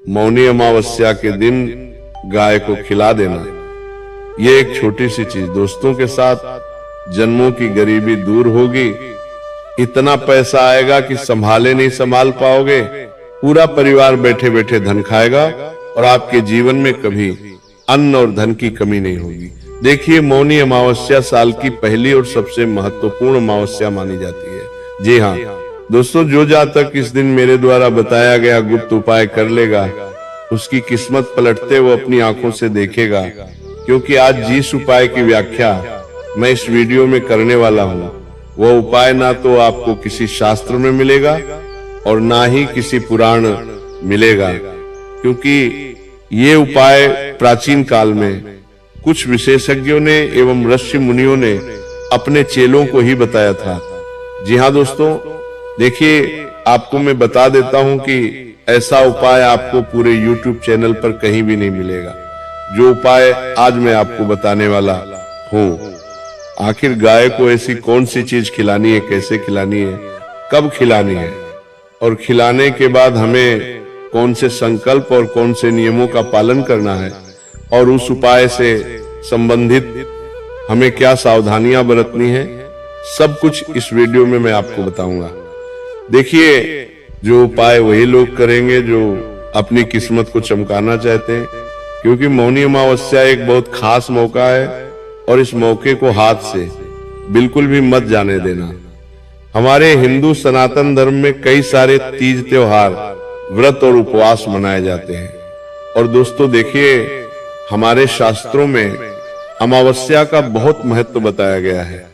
मौनी अमावस्या के दिन गाय को खिला देना। ये एक छोटी सी चीज, दोस्तों के साथ जन्मों की गरीबी दूर होगी। इतना पैसा आएगा कि संभाले नहीं संभाल पाओगे। पूरा परिवार बैठे बैठे धन खाएगा और आपके जीवन में कभी अन्न और धन की कमी नहीं होगी। देखिए, मौनी अमावस्या साल की पहली और सबसे महत्वपूर्ण अमावस्या मानी जाती है। जी हाँ दोस्तों, जो जातक इस दिन मेरे द्वारा बताया गया गुप्त उपाय कर लेगा, उसकी किस्मत पलटते वो अपनी आंखों से देखेगा। क्योंकि आज जिस उपाय की व्याख्या मैं इस वीडियो में करने वाला हूँ, वह उपाय ना तो आपको किसी शास्त्र में मिलेगा और ना ही किसी पुराण मिलेगा। क्योंकि ये उपाय प्राचीन काल में कुछ विशेषज्ञों ने एवं ऋषि मुनियों ने अपने चेलों को ही बताया था। जी हाँ दोस्तों, देखिए, आपको मैं बता देता हूं कि ऐसा उपाय आपको पूरे YouTube चैनल पर कहीं भी नहीं मिलेगा, जो उपाय आज मैं आपको बताने वाला हूं। आखिर गाय को ऐसी कौन सी चीज खिलानी है, कैसे खिलानी है, कब खिलानी है और खिलाने के बाद हमें कौन से संकल्प और कौन से नियमों का पालन करना है और उस उपाय से संबंधित हमें क्या सावधानियां बरतनी है, सब कुछ इस वीडियो में मैं आपको बताऊंगा। देखिए, जो उपाय वही लोग करेंगे जो अपनी किस्मत को चमकाना चाहते हैं। क्योंकि मौनी अमावस्या एक बहुत खास मौका है और इस मौके को हाथ से बिल्कुल भी मत जाने देना। हमारे हिंदू सनातन धर्म में कई सारे तीज त्योहार, व्रत और उपवास मनाए जाते हैं। और दोस्तों देखिए, हमारे शास्त्रों में अमावस्या का बहुत महत्व बताया गया है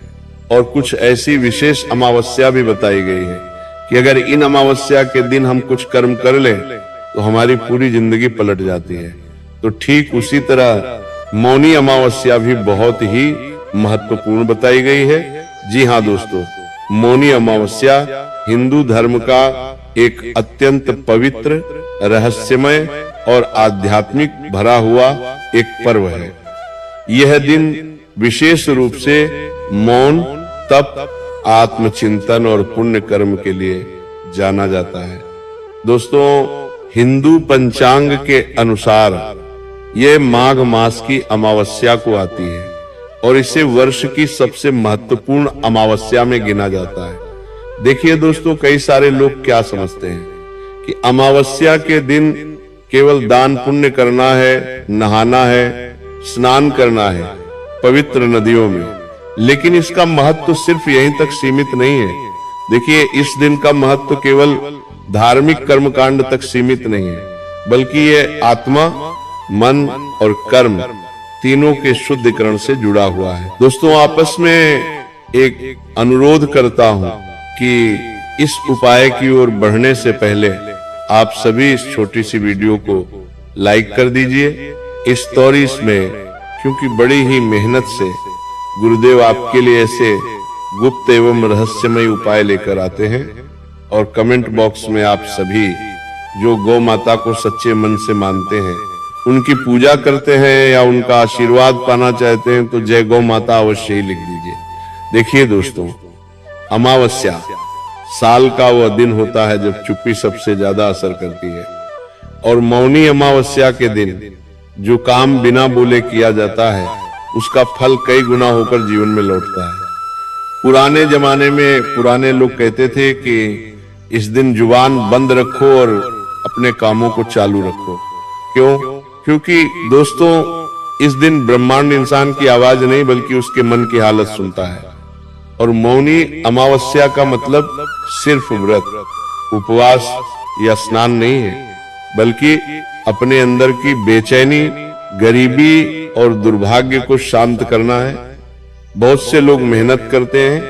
और कुछ ऐसी विशेष अमावस्या भी बताई गई है कि अगर इन अमावस्या के दिन हम कुछ कर्म कर लें तो हमारी पूरी जिंदगी पलट जाती है। तो ठीक उसी तरह मौनी अमावस्या भी बहुत ही महत्वपूर्ण बताई गई है। जी हाँ दोस्तों, मौनी अमावस्या हिंदू धर्म का एक अत्यंत पवित्र, रहस्यमय और आध्यात्मिक भरा हुआ एक पर्व है। यह दिन विशेष रूप से मौन, तप, आत्मचिंतन और पुण्य कर्म के लिए जाना जाता है। दोस्तों, हिंदू पंचांग के अनुसार यह माघ मास की अमावस्या को आती है और इसे वर्ष की सबसे महत्वपूर्ण अमावस्या में गिना जाता है। देखिए दोस्तों, कई सारे लोग क्या समझते हैं कि अमावस्या के दिन केवल दान पुण्य करना है, नहाना है, स्नान करना है पवित्र नदियों में। लेकिन इसका महत्व सिर्फ यहीं तक सीमित नहीं है। देखिए, इस दिन का महत्व केवल धार्मिक कर्मकांड तक सीमित नहीं है, बल्कि ये आत्मा, मन और कर्म तीनों के शुद्धिकरण से जुड़ा हुआ है। दोस्तों, आपस में एक अनुरोध करता हूं कि इस उपाय की ओर बढ़ने से पहले आप सभी इस छोटी सी वीडियो को लाइक कर दीजिए। इस स्टोरीज में क्योंकि बड़ी ही मेहनत से गुरुदेव आपके लिए ऐसे गुप्त एवं रहस्यमय उपाय लेकर आते हैं। और कमेंट बॉक्स में आप सभी जो गौ माता को सच्चे मन से मानते हैं, उनकी पूजा करते हैं या उनका आशीर्वाद पाना चाहते हैं, तो जय गौ माता अवश्य ही लिख दीजिए। देखिए दोस्तों, अमावस्या साल का वह दिन होता है जब चुप्पी सबसे ज्यादा असर करती है। और मौनी अमावस्या के दिन जो काम बिना बोले किया जाता है, उसका फल कई गुना होकर जीवन में लौटता है। पुराने जमाने में पुराने लोग कहते थे कि इस दिन जुबान बंद रखो और अपने कामों को चालू रखो। क्यों? क्योंकि दोस्तों, इस दिन ब्रह्मांड इंसान की आवाज नहीं बल्कि उसके मन की हालत सुनता है। और मौनी अमावस्या का मतलब सिर्फ व्रत, उपवास या स्नान नहीं है, बल्कि अपने अंदर की बेचैनी, गरीबी और दुर्भाग्य को शांत करना है। बहुत से लोग मेहनत करते हैं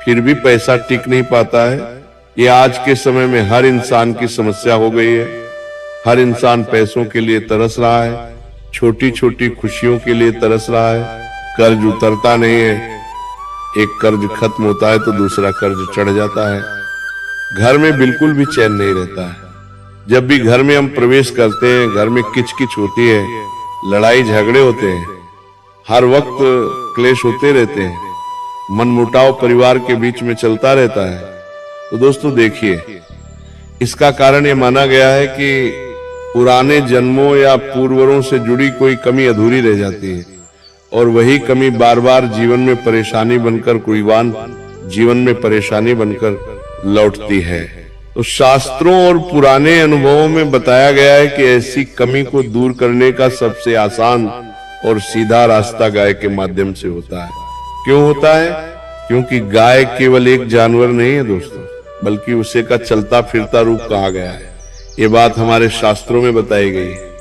फिर भी पैसा टिक नहीं पाता है। ये आज के समय में हर इंसान की समस्या हो गई है। हर इंसान पैसों के लिए तरस रहा है, छोटी छोटी खुशियों के लिए तरस रहा है। कर्ज उतरता नहीं है, एक कर्ज खत्म होता है तो दूसरा कर्ज चढ़ जाता है। घर में बिल्कुल भी चैन नहीं रहता है। जब भी घर में हम प्रवेश करते हैं, घर में किचकिच होती है, लड़ाई झगड़े होते हैं, हर वक्त क्लेश होते रहते हैं, मनमुटाव परिवार के बीच में चलता रहता है। तो दोस्तों देखिए, इसका कारण ये माना गया है कि पुराने जन्मों या पूर्वरों से जुड़ी कोई कमी अधूरी रह जाती है और वही कमी बार बार जीवन में परेशानी बनकर, कुर्बान जीवन में परेशानी बनकर लौटती है। तो शास्त्रों और पुराने अनुभवों में बताया गया है कि ऐसी कमी को दूर करने का सबसे आसान और सीधा रास्ता गाय के माध्यम से होता है। क्यों होता है? क्योंकि गाय केवल एक जानवर नहीं है दोस्तों, बल्कि उसे का चलता फिरता रूप कहा गया है। ये बात हमारे शास्त्रों में बताई गई है।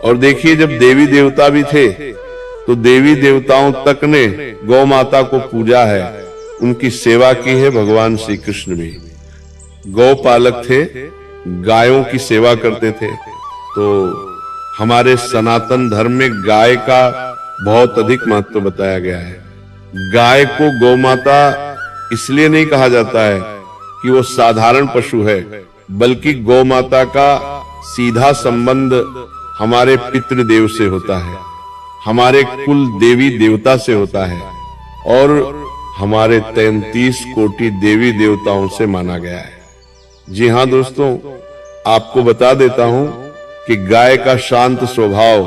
और देखिए, जब देवी देवता भी थे तो देवी देवताओं तक ने गौ माता को पूजा है, उनकी सेवा की है। भगवान श्री कृष्ण भी गौ पालक थे, गायों की सेवा करते थे। तो हमारे सनातन धर्म में गाय का बहुत अधिक महत्व बताया गया है। गाय को गौ माता इसलिए नहीं कहा जाता है कि वो साधारण पशु है, बल्कि गौ माता का सीधा संबंध हमारे पितृदेव से होता है, हमारे कुल देवी देवता से होता है और हमारे 33 कोटि देवी देवताओं से माना गया है। जी हाँ दोस्तों, आपको बता देता हूं कि गाय का शांत स्वभाव,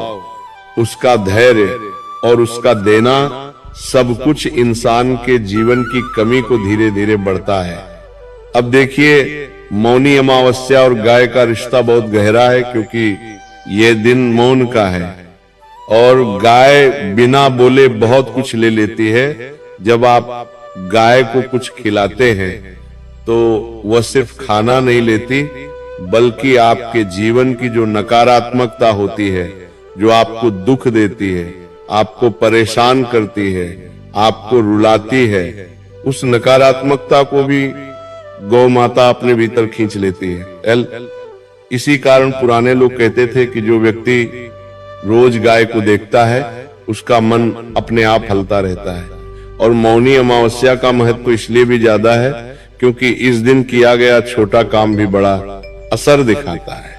उसका धैर्य और उसका देना सब कुछ इंसान के जीवन की कमी को धीरे धीरे बढ़ता है। अब देखिए, मौनी अमावस्या और गाय का रिश्ता बहुत गहरा है, क्योंकि यह दिन मौन का है और गाय बिना बोले बहुत कुछ ले लेती है। जब आप गाय को कुछ खिलाते हैं तो वह सिर्फ खाना नहीं लेती, बल्कि आपके जीवन की जो नकारात्मकता होती है, जो आपको दुख देती है, आपको परेशान करती है, आपको रुलाती है, उस नकारात्मकता को भी गौ माता अपने भीतर खींच लेती है। इसी कारण पुराने लोग कहते थे कि जो व्यक्ति रोज गाय को देखता है उसका मन अपने आप हलता रहता है। और मौनी अमावस्या का महत्व इसलिए भी ज्यादा है क्योंकि इस दिन किया गया छोटा काम भी बड़ा असर दिखाता है।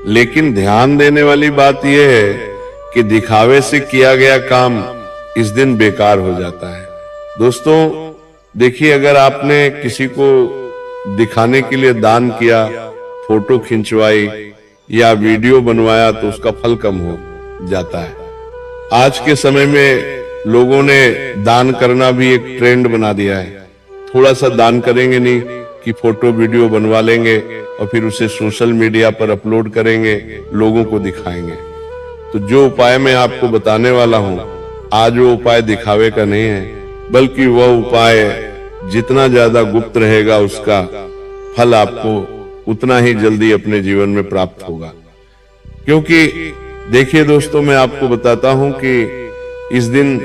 लेकिन ध्यान देने वाली बात यह है कि दिखावे से किया गया काम इस दिन बेकार हो जाता है। दोस्तों देखिए, अगर आपने किसी को दिखाने के लिए दान किया, फोटो खिंचवाई या वीडियो बनवाया तो उसका फल कम हो जाता है। आज के समय में लोगों ने दान करना भी एक ट्रेंड बना दिया है। थोड़ा सा दान करेंगे नहीं कि फोटो वीडियो बनवा लेंगे और फिर उसे सोशल मीडिया पर अपलोड करेंगे, लोगों को दिखाएंगे। तो जो उपाय मैं आपको बताने वाला हूं, आज वो उपाय दिखावे का नहीं है, बल्कि वह उपाय जितना ज्यादा गुप्त रहेगा उसका फल आपको उतना ही जल्दी अपने जीवन में प्राप्त होगा। क्योंकि देखिए दोस्तों, मैं आपको बताता हूं कि इस दिन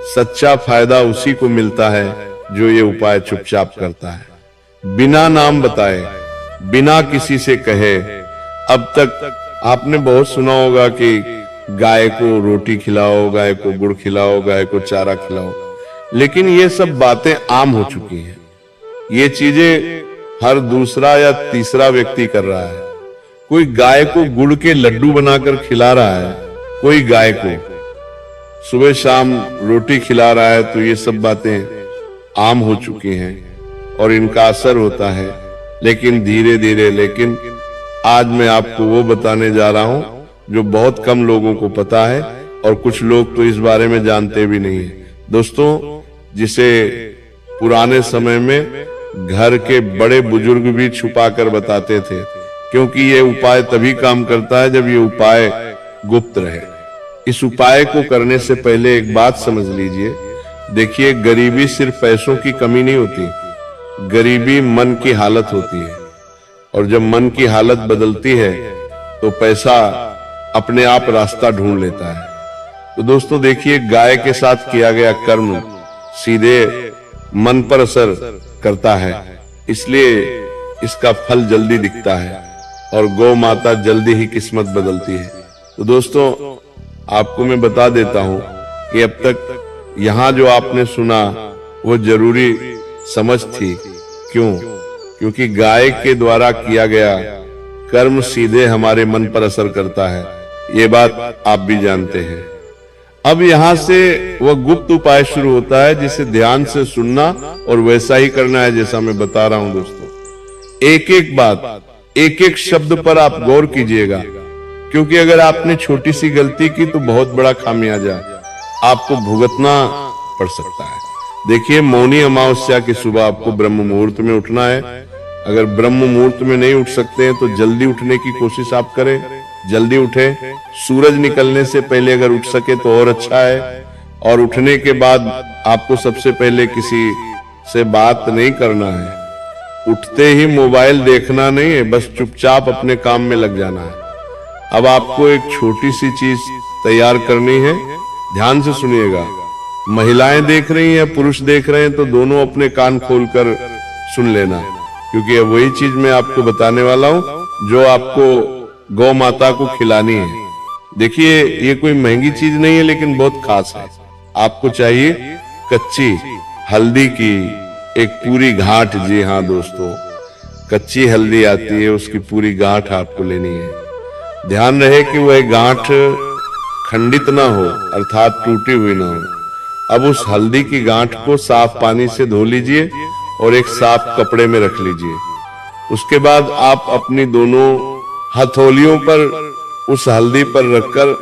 सच्चा फायदा उसी को मिलता है जो ये उपाय चुपचाप करता है, बिना नाम बताए, बिना किसी से कहे। अब तक आपने बहुत सुना होगा कि गाय को रोटी खिलाओ, गाय को गुड़ खिलाओ, गाय को चारा खिलाओ, लेकिन ये सब बातें आम हो चुकी हैं। ये चीजें हर दूसरा या तीसरा व्यक्ति कर रहा है। कोई गाय को गुड़ के लड्डू बनाकर खिला रहा है, कोई गाय को सुबह शाम रोटी खिला रहा है। तो ये सब बातें आम हो चुकी हैं और इनका असर होता है, लेकिन धीरे धीरे। लेकिन आज मैं आपको वो बताने जा रहा हूं जो बहुत कम लोगों को पता है और कुछ लोग तो इस बारे में जानते भी नहीं है। दोस्तों, जिसे पुराने समय में घर के बड़े बुजुर्ग भी छुपा कर बताते थे, क्योंकि ये उपाय तभी काम करता है जब ये उपाय गुप्त रहे। इस उपाय को करने से पहले एक बात समझ लीजिए। देखिए, गरीबी सिर्फ पैसों की कमी नहीं होती, गरीबी मन की हालत होती है। और जब मन की हालत बदलती है तो पैसा अपने आप रास्ता ढूंढ लेता है। तो दोस्तों देखिए, गाय के साथ किया गया कर्म सीधे मन पर असर करता है, इसलिए इसका फल जल्दी दिखता है और गौ माता जल्दी ही किस्मत बदलती है। तो दोस्तों आपको मैं बता देता हूं कि अब तक यहां जो आपने सुना वो जरूरी समझ थी। क्यों? क्योंकि गाय के द्वारा किया गया कर्म सीधे हमारे मन पर असर करता है, ये बात आप भी जानते हैं। अब यहां से वह गुप्त उपाय शुरू होता है जिसे ध्यान से सुनना और वैसा ही करना है जैसा मैं बता रहा हूं। दोस्तों एक एक बात, एक एक शब्द पर आप गौर कीजिएगा क्योंकि अगर आपने छोटी सी गलती की तो बहुत बड़ा खामियाजा आपको भुगतना पड़ सकता है। देखिए, मौनी अमावस्या की सुबह आपको ब्रह्म मुहूर्त में उठना है। अगर ब्रह्म मुहूर्त में नहीं उठ सकते हैं तो जल्दी उठने की कोशिश आप करें, जल्दी उठें। सूरज निकलने से पहले अगर उठ सके तो और अच्छा है। और उठने के बाद आपको सबसे पहले किसी से बात नहीं करना है, उठते ही मोबाइल देखना नहीं है, बस चुपचाप अपने काम में लग जाना है। अब आपको एक छोटी सी चीज तैयार करनी है, ध्यान से सुनिएगा। महिलाएं देख रही हैं, पुरुष देख रहे हैं तो दोनों अपने कान खोलकर सुन लेना, क्योंकि अब वही चीज मैं आपको बताने वाला हूं जो आपको गौ माता को खिलानी है। देखिए, ये कोई महंगी चीज नहीं है लेकिन बहुत खास है। आपको चाहिए कच्ची हल्दी की एक पूरी गांठ। जी हाँ दोस्तों, कच्ची हल्दी आती है, उसकी पूरी गांठ आपको लेनी है। ध्यान रहे कि वह गांठ खंडित ना हो, अर्थात टूटी हुई ना हो। अब उस हल्दी की गांठ को साफ पानी से धो लीजिए और एक साफ कपड़े में रख लीजिए। उसके बाद आप अपनी दोनों हथौलियों पर उस हल्दी पर रखकर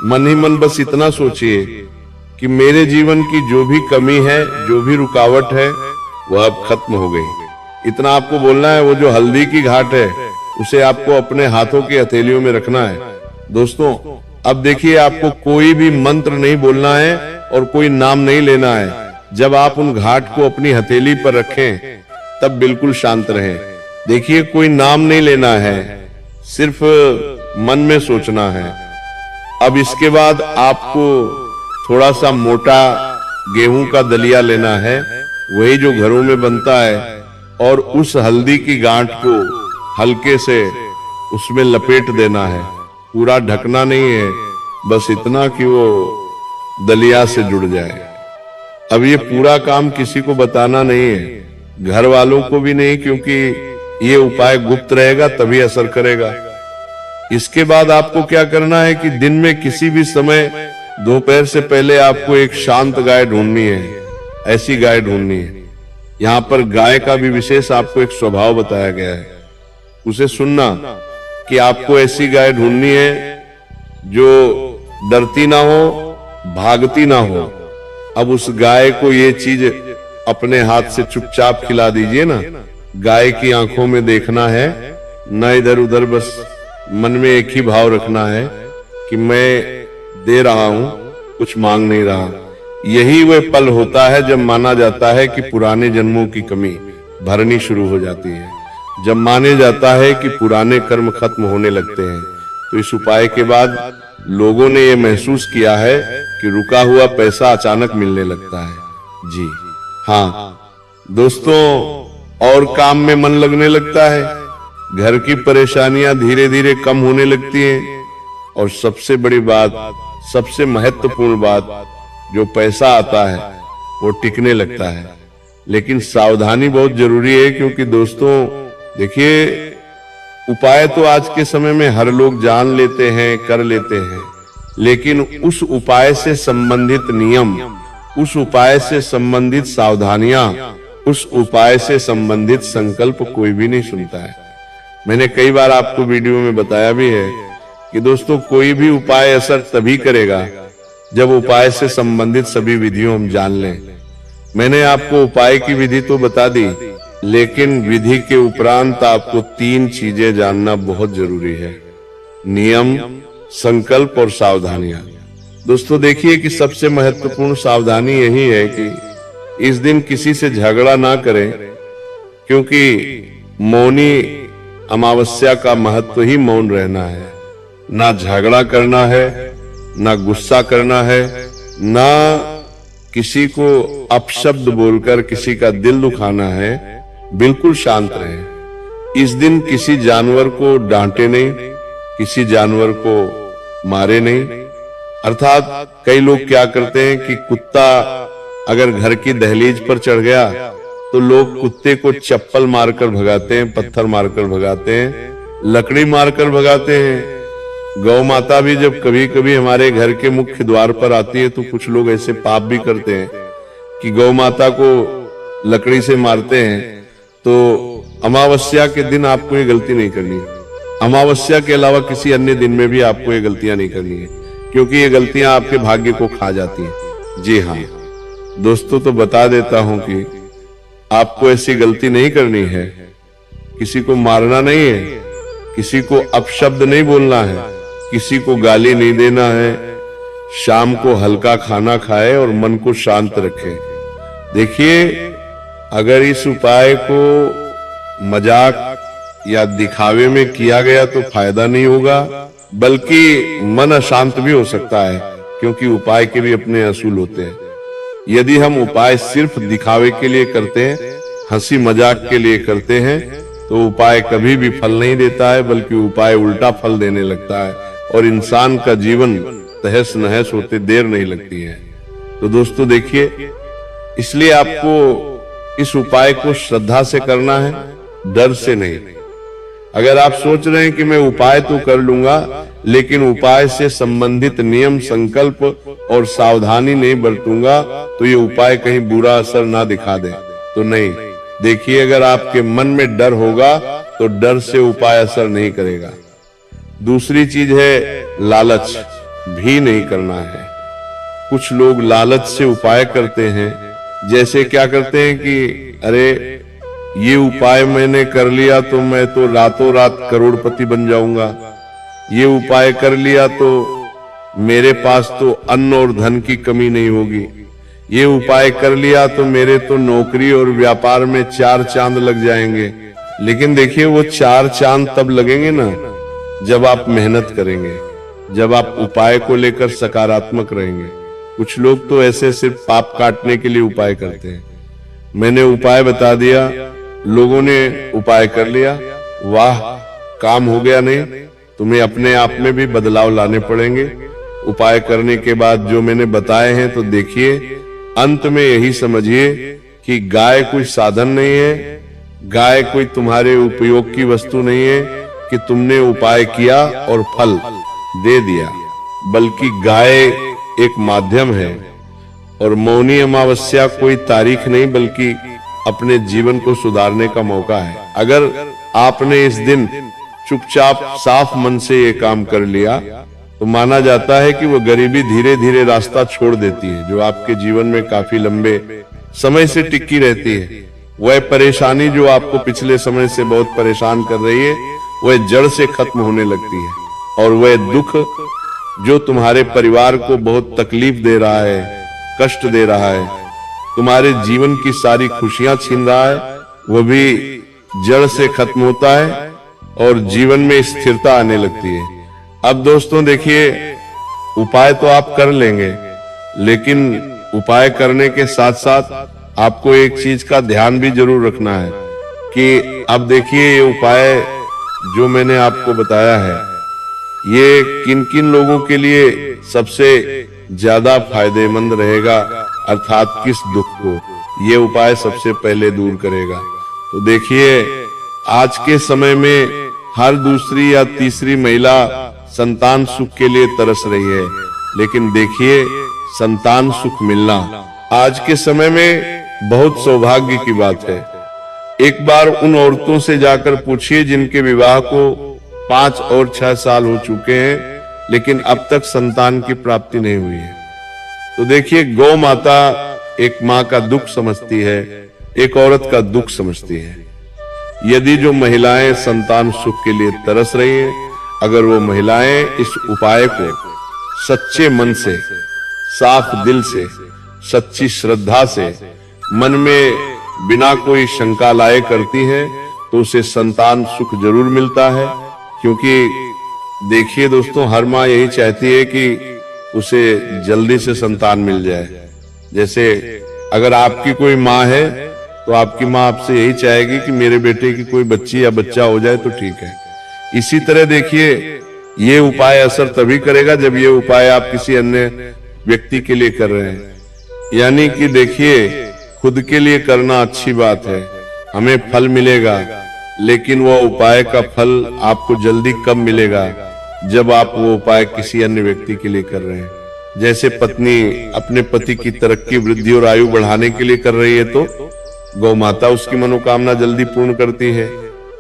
मन ही मन बस इतना सोचिए कि मेरे जीवन की जो भी कमी है, जो भी रुकावट है, वह अब खत्म हो गई। इतना आपको बोलना है। वो जो हल्दी की घाट है उसे आपको अपने हाथों की हथेलियों में रखना है। दोस्तों, अब देखिए, आपको कोई भी मंत्र नहीं बोलना है और कोई नाम नहीं लेना है। जब आप उन घाट को अपनी हथेली पर रखें तब बिल्कुल शांत रहें। देखिए, कोई नाम नहीं लेना है, सिर्फ मन में सोचना है। अब इसके बाद आपको थोड़ा सा मोटा गेहूं का दलिया लेना है, वही जो घरों में बनता है, और उस हल्दी की गांठ को हल्के से उसमें लपेट देना है। पूरा ढकना नहीं है, बस इतना कि वो दलिया से जुड़ जाए। अब ये पूरा काम किसी को बताना नहीं है, घर वालों को भी नहीं, क्योंकि ये उपाय गुप्त रहेगा तभी असर करेगा। इसके बाद आपको क्या करना है कि दिन में किसी भी समय दोपहर से पहले आपको एक शांत गाय ढूंढनी है। ऐसी गाय ढूंढनी है। यहाँ पर गाय का भी विशेष आपको एक स्वभाव बताया गया है, उसे सुनना कि आपको ऐसी गाय ढूंढनी है जो डरती ना हो, भागती ना हो। अब उस गाय को ये चीज अपने हाथ से चुपचाप खिला दीजिए ना। गाय की आंखों में देखना है, ना इधर उधर, बस मन में एक ही भाव रखना है कि मैं दे रहा हूं, कुछ मांग नहीं रहा। यही वह पल होता है जब माना जाता है कि पुराने जन्मों की कमी भरनी शुरू हो जाती है, जब माने जाता है कि पुराने कर्म खत्म होने लगते हैं। तो इस उपाय के बाद लोगों ने यह महसूस किया है कि रुका हुआ पैसा अचानक मिलने लगता है। जी हाँ दोस्तों, और काम में मन लगने लगता है, घर की परेशानियां धीरे धीरे कम होने लगती हैं, और सबसे बड़ी बात, सबसे महत्वपूर्ण बात, जो पैसा आता है वो टिकने लगता है। लेकिन सावधानी बहुत जरूरी है, क्योंकि दोस्तों देखिए, उपाय तो आज के समय में हर लोग जान लेते हैं, कर लेते हैं, लेकिन उस उपाय से संबंधित नियम, उस उपाय से संबंधित सावधानियां, उस उपाय से संबंधित संकल्प कोई भी नहीं सुनता है। मैंने कई बार आपको वीडियो में बताया भी है कि दोस्तों, कोई भी उपाय असर तभी करेगा जब उपाय से संबंधित सभी विधियों हम जान लें। मैंने आपको उपाय की विधि तो बता दी, लेकिन विधि के उपरांत आपको 3 चीजें जानना बहुत जरूरी है: नियम, संकल्प और सावधानियां। दोस्तों देखिए कि सबसे महत्वपूर्ण सावधानी यही है कि इस दिन किसी से झगड़ा ना करें, क्योंकि मौनी अमावस्या का महत्व ही मौन रहना है। ना झगड़ा करना है, ना गुस्सा करना है, ना किसी को अपशब्द बोलकर किसी का दिल दुखाना है। बिल्कुल शांत रहे। इस दिन किसी जानवर को डांटे नहीं, किसी जानवर को मारे नहीं। अर्थात कई लोग क्या करते हैं कि कुत्ता अगर घर की दहलीज पर चढ़ गया तो लोग कुत्ते को चप्पल मारकर भगाते हैं, पत्थर मारकर भगाते हैं, लकड़ी मारकर भगाते हैं। गौ माता भी जब कभी कभी हमारे घर के मुख्य द्वार पर आती है तो कुछ लोग ऐसे पाप भी करते हैं कि गौ माता को लकड़ी से मारते हैं। तो अमावस्या के दिन आपको ये गलती नहीं करनी। अमावस्या के अलावा किसी अन्य दिन में भी आपको ये गलतियां नहीं करनी है, क्योंकि ये गलतियां आपके भाग्य को खा जाती हैं। जी हाँ दोस्तों, तो बता देता हूं कि आपको ऐसी गलती नहीं करनी है। किसी को मारना नहीं है, किसी को अपशब्द नहीं बोलना है, किसी को गाली नहीं देना है। शाम को हल्का खाना खाए और मन को शांत रखे। देखिए, अगर इस उपाय को मजाक या दिखावे में किया गया तो फायदा नहीं होगा, बल्कि मन अशांत भी हो सकता है, क्योंकि उपाय के भी अपने असूल होते हैं। यदि हम उपाय सिर्फ दिखावे के लिए करते हैं, हंसी मजाक के लिए करते हैं, तो उपाय कभी भी फल नहीं देता है, बल्कि उपाय उल्टा फल देने लगता है और इंसान का जीवन तहस नहस होते देर नहीं लगती है। तो दोस्तों देखिए, इसलिए आपको इस उपाय को श्रद्धा से करना है, डर से नहीं। अगर आप सोच रहे हैं कि मैं उपाय तो कर लूंगा, लेकिन उपाय से संबंधित नियम, संकल्प और सावधानी नहीं बरतूंगा, तो ये उपाय कहीं बुरा असर ना दिखा दे, तो नहीं। देखिए, अगर आपके मन में डर होगा तो डर से उपाय असर नहीं करेगा। दूसरी चीज है लालच भी नहीं करना है। कुछ लोग लालच से उपाय करते हैं। जैसे क्या करते हैं कि अरे ये उपाय मैंने कर लिया तो मैं तो रातों रात करोड़पति बन जाऊंगा, ये उपाय कर लिया तो मेरे पास तो अन्न और धन की कमी नहीं होगी, ये उपाय कर लिया तो मेरे तो नौकरी और व्यापार में 4 चांद लग जाएंगे। लेकिन देखिए, वो 4 चांद तब लगेंगे ना जब आप मेहनत करेंगे, जब आप उपाय को लेकर सकारात्मक रहेंगे। कुछ लोग तो ऐसे सिर्फ पाप काटने के लिए उपाय करते हैं। मैंने उपाय बता दिया, लोगों ने उपाय कर लिया, वाह काम हो गया। नहीं, तुम्हें अपने आप में भी बदलाव लाने पड़ेंगे। उपाय करने के बाद जो मैंने बताए हैं, तो देखिए अंत में यही समझिए कि गाय कोई साधन नहीं है, गाय कोई तुम्हारे उपयोग की वस्तु नहीं है कि तुमने उपाय किया और फल दे दिया, बल्कि गाय एक माध्यम है। और मौनी अमावस्या कोई तारीख नहीं, बल्कि अपने जीवन को सुधारने का मौका है। अगर आपने इस दिन चुपचाप साफ मन से ये काम कर लिया, तो माना जाता है कि वो गरीबी धीरे धीरे रास्ता छोड़ देती है, जो आपके जीवन में काफी लंबे समय से टिकी रहती है। वह परेशानी जो आपको पिछले समय से बहुत परेशान कर रही है, वह जड़ से खत्म होने लगती है। और वह दुख जो तुम्हारे परिवार को बहुत तकलीफ दे रहा है, कष्ट दे रहा है, तुम्हारे जीवन की सारी खुशियां छीन रहा है, वह भी जड़ से खत्म होता है और जीवन में स्थिरता आने लगती है। अब दोस्तों देखिए, उपाय तो आप कर लेंगे, लेकिन उपाय करने के साथ साथ आपको एक चीज का ध्यान भी जरूर रखना है कि अब देखिए, ये उपाय जो मैंने आपको बताया है, ये किन किन लोगों के लिए सबसे ज्यादा फायदेमंद रहेगा, अर्थात किस दुख को ये उपाय सबसे पहले दूर करेगा। तो देखिए, आज के समय में हर दूसरी या तीसरी महिला संतान सुख के लिए तरस रही है, लेकिन देखिए, संतान सुख मिलना आज के समय में बहुत सौभाग्य की बात है। एक बार उन औरतों से जाकर पूछिए जिनके विवाह को 5 और 6 साल हो चुके हैं, लेकिन अब तक संतान की प्राप्ति नहीं हुई है। तो देखिए, गौ माता एक माँ का दुख समझती है, एक औरत का दुख समझती है। यदि जो महिलाएं संतान सुख के लिए तरस रही हैं, अगर वो महिलाएं इस उपाय को सच्चे मन से, साफ दिल से, सच्ची श्रद्धा से, मन में बिना कोई शंका लाए करती हैं, तो उसे संतान सुख जरूर मिलता है। क्योंकि देखिए दोस्तों, हर माँ यही चाहती है कि उसे जल्दी से संतान मिल जाए। जैसे अगर आपकी कोई माँ है, तो आपकी माँ आपसे यही चाहेगी कि मेरे बेटे की कोई बच्ची या बच्चा हो जाए तो ठीक है। इसी तरह देखिए, ये उपाय असर तभी करेगा जब ये उपाय आप किसी अन्य व्यक्ति के लिए कर रहे हैं। यानी कि देखिए, खुद के लिए करना अच्छी बात है, हमें फल मिलेगा, लेकिन वो उपाय का फल आपको जल्दी कब मिलेगा, जब आप वो उपाय किसी अन्य व्यक्ति के लिए कर रहे हैं। जैसे पत्नी अपने पति की तरक्की, वृद्धि और आयु बढ़ाने के लिए कर रही है, तो गौ माता उसकी मनोकामना जल्दी पूर्ण करती है।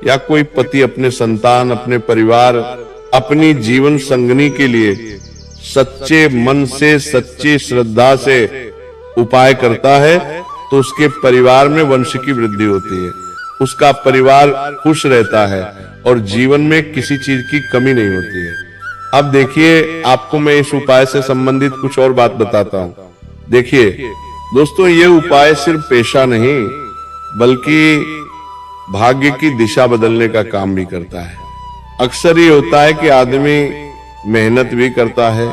या कोई पति अपने संतान, अपने परिवार, अपनी जीवन संगनी के लिए सच्चे मन से, सच्ची श्रद्धा से उपाय करता है तो उसके परिवार में वंश की वृद्धि होती है, उसका परिवार खुश रहता है और जीवन में किसी चीज की कमी नहीं होती है। अब देखिए, आपको मैं इस उपाय से संबंधित कुछ और बात बताता हूं। देखिए दोस्तों, ये उपाय सिर्फ पेशा नहीं बल्कि भाग्य की दिशा बदलने का काम भी करता है। अक्सर ये होता है कि आदमी मेहनत भी करता है,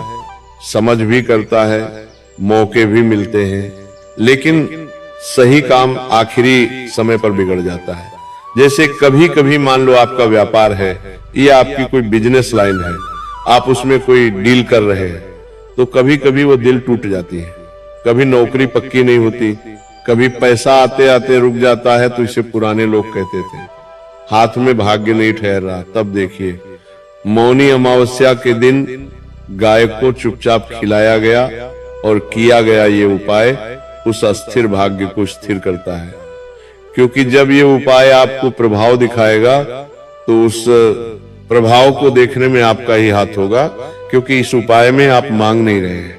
समझ भी करता है, मौके भी मिलते हैं, लेकिन सही काम आखिरी समय पर बिगड़ जाता है। जैसे कभी कभी मान लो आपका व्यापार है या आपकी कोई बिजनेस लाइन है, आप उसमें कोई डील कर रहे हैं, तो कभी कभी वो दिल टूट जाती है, कभी नौकरी पक्की नहीं होती, कभी पैसा आते आते रुक जाता है, तो इसे पुराने लोग कहते थे हाथ में भाग्य नहीं ठहर रहा। तब देखिए, मौनी अमावस्या के दिन गाय को चुपचाप खिलाया गया और किया गया ये उपाय उस अस्थिर भाग्य को स्थिर करता है। क्योंकि जब ये उपाय आपको प्रभाव दिखाएगा तो उस प्रभाव को देखने में आपका ही हाथ होगा, क्योंकि इस उपाय में आप मांग नहीं रहे हैं,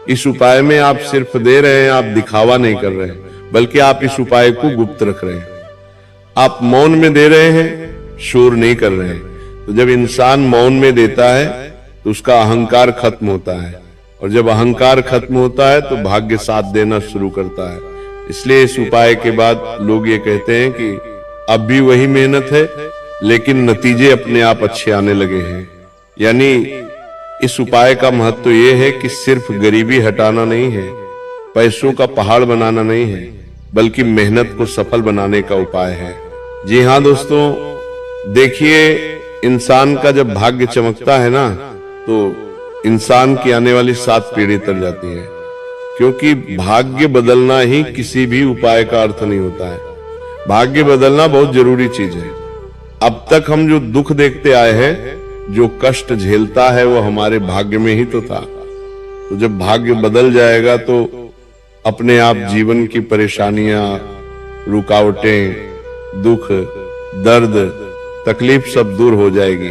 इस उपाय में आप सिर्फ दे रहे हैं, आप दिखावा नहीं कर रहे हैं, बल्कि आप इस उपाय को गुप्त रख रहे हैं। आप मौन में दे रहे हैं, शोर नहीं कर रहे हैं। तो जब इंसान मौन में देता है तो उसका अहंकार खत्म होता है, और जब अहंकार खत्म होता है तो भाग्य साथ देना शुरू करता है। इसलिए इस उपाय के बाद लोग ये कहते हैं कि अब भी वही मेहनत है, लेकिन नतीजे अपने आप अच्छे आने लगे हैं। यानी इस उपाय का महत्व ये है कि सिर्फ गरीबी हटाना नहीं है, पैसों का पहाड़ बनाना नहीं है, बल्कि मेहनत को सफल बनाने का उपाय है। जी हाँ दोस्तों, देखिए, इंसान का जब भाग्य चमकता है ना, तो इंसान की आने वाली 7 पीढ़ी तर जाती है, क्योंकि भाग्य बदलना ही किसी भी उपाय का अर्थ नहीं होता है। भाग्य बदलना बहुत जरूरी चीज है। अब तक हम जो दुख देखते आए हैं, जो कष्ट झेलता है, वो हमारे भाग्य में ही तो था। तो जब भाग्य बदल जाएगा तो अपने आप जीवन की परेशानियां, रुकावटें, दुख, दर्द, तकलीफ सब दूर हो जाएगी।